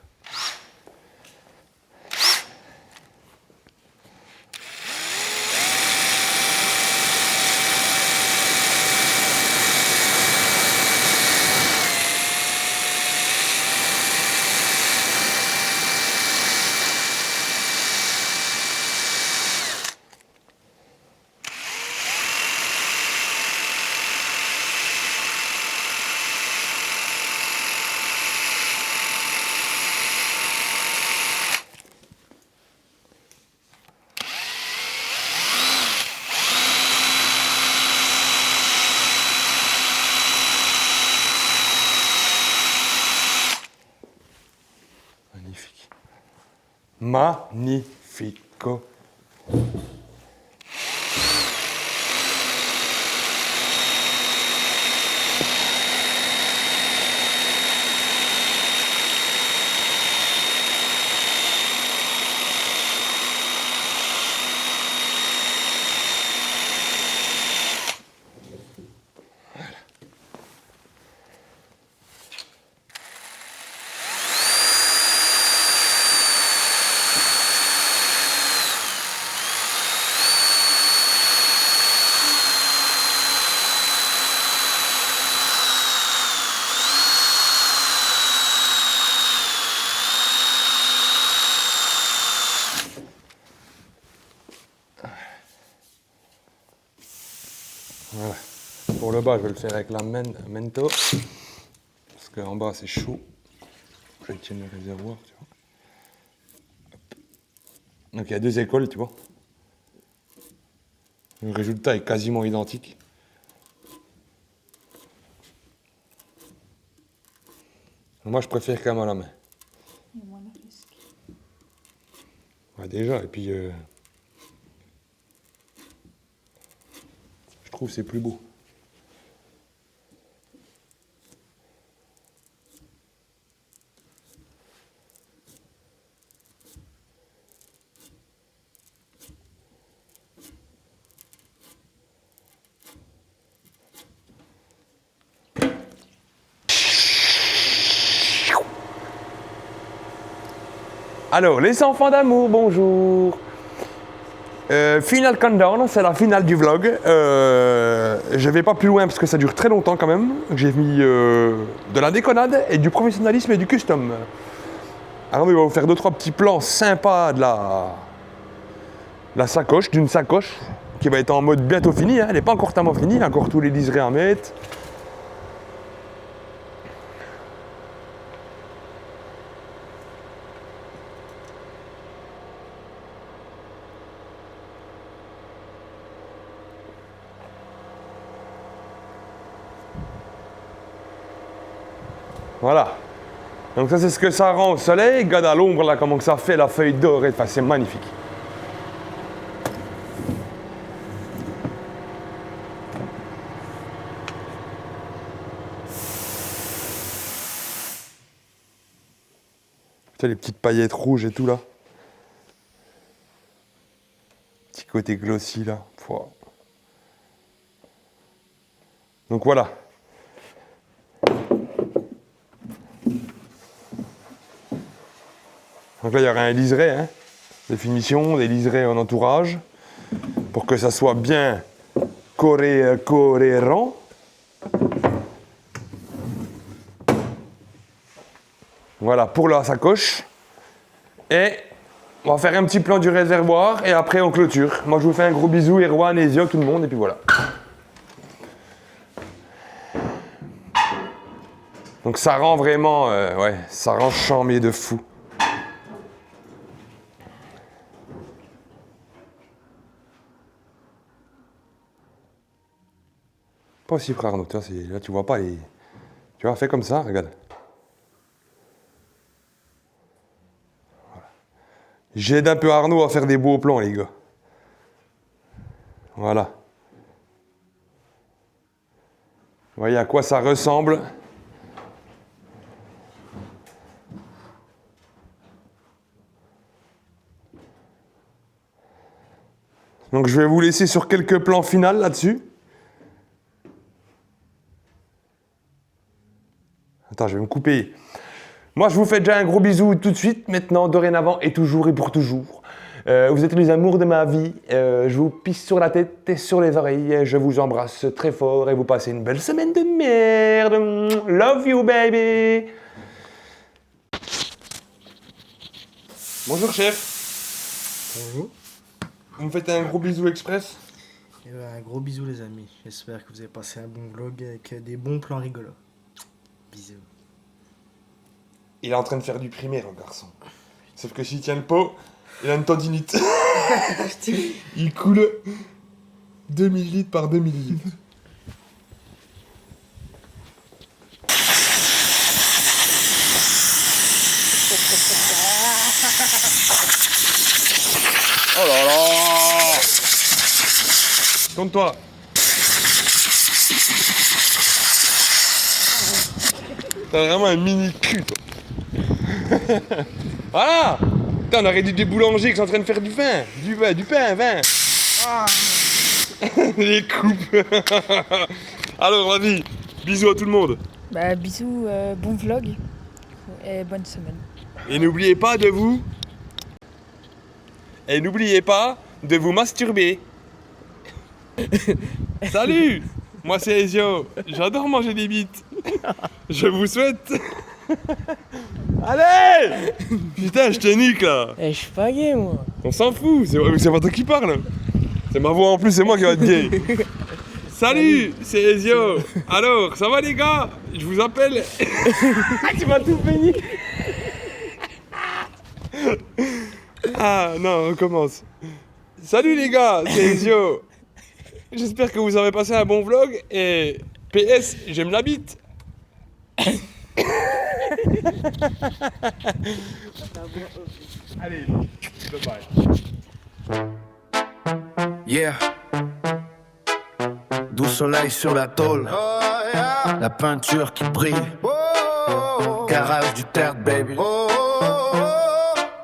Magnifique. Magnifico. Voilà. Pour le bas, je vais le faire avec la mento. Parce qu'en bas, c'est chaud. Je tiens le réservoir, tu vois. Hop. Donc il y a deux écoles, tu vois. Le résultat est quasiment identique. Moi, je préfère quand même à la main. Il y a moins de risques. Ouais, déjà, et puis... je trouve que c'est plus beau. Alors, les enfants d'amour, bonjour. Final countdown, c'est la finale du vlog. Je vais pas plus loin parce que ça dure très longtemps quand même. J'ai mis de la déconnade et du professionnalisme et du custom. Alors, on va vous faire 2-3 petits plans sympas de la sacoche, d'une sacoche qui va être en mode bientôt fini. Hein. Elle n'est pas encore tellement finie, il y a encore tous les liserés à mettre. Voilà. Donc ça c'est ce que ça rend au soleil. Regarde à l'ombre là comment que ça fait la feuille dorée. Enfin, c'est magnifique. Tu vois les petites paillettes rouges et tout là. Petit côté glossy là. Pouah. Donc voilà. Donc là, il y aura un liseré, hein, des finitions, des liserés en entourage, pour que ça soit bien cohérent. Voilà, pour la sacoche. Et on va faire un petit plan du réservoir, et après on clôture. Moi, je vous fais un gros bisou, Erwan, Ezio, tout le monde, et puis voilà. Donc ça rend vraiment, ouais, ça rend chambé de fou. Pas aussi frère Arnaud, là tu vois pas les... Tu vois, fais comme ça, regarde. Voilà. J'aide un peu Arnaud à faire des beaux plans les gars. Voilà. Vous voyez à quoi ça ressemble. Donc je vais vous laisser sur quelques plans finaux là-dessus. Attends, je vais me couper. Moi, je vous fais déjà un gros bisou tout de suite, maintenant, dorénavant et toujours et pour toujours. Vous êtes les amours de ma vie. Je vous pisse sur la tête et sur les oreilles. Je vous embrasse très fort et vous passez une belle semaine de merde. Love you, baby. Bonjour, chef. Bonjour. Vous me faites un gros bisou express? Un gros bisou les amis. J'espère que vous avez passé un bon vlog avec des bons plans rigolos. Bisous. Il est en train de faire du primaire, le garçon. Sauf que s'il tient le pot, il a une tendinite. Il coule 2 millilitres par 2 millilitres. Oh là là! Tourne-toi. T'as vraiment un mini cul, toi. Voilà! Putain, on aurait dit des boulangers qui sont en train de faire du pain. Du pain, vin. Ah. Les coupes. Alors, vas-y. Bisous à tout le monde. Bah bisous, bon vlog et bonne semaine. Et n'oubliez pas de vous... Et n'oubliez pas de vous masturber. Salut! Moi c'est Ezio. J'adore manger des bites. Je vous souhaite... Allez! Putain, je te nique là. Eh, je suis pas gay, moi. On s'en fout, c'est pas toi qui parle. C'est ma voix en plus, c'est moi qui va être gay. Salut, c'est Ezio. Alors, ça va les gars? Je vous appelle... Tu m'as tout peigné. Ah non, on commence. Salut les gars, c'est Ezio. J'espère que vous avez passé un bon vlog et... PS, j'aime la bite. Allez, bye. Yeah. Doux soleil sur la tôle. La peinture qui brille. Garage du terre, baby.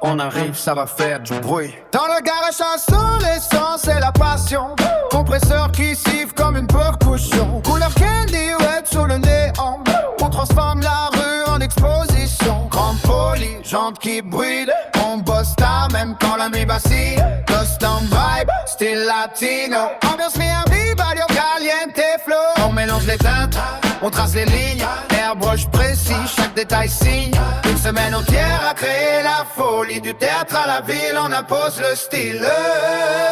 On arrive, ça va faire du bruit. Dans le garage, ça sent l'essence et la passion. Compresseur qui siffle comme une percussion. Couleur candy red sous le néon. On transforme la rue en exposition. Grande poli, jante qui brille. on bosse tard, même quand la nuit vacille. Custom vibe, style latino. Ambiance Miami, Ballure caliente flow. On mélange les teintes, on trace les lignes. Airbrush précis, chaque détail signe. Une semaine entière à créer la folie. Du théâtre à la ville, on impose le style.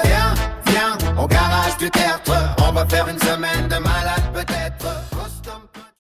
Viens, viens, au garage du théâtre.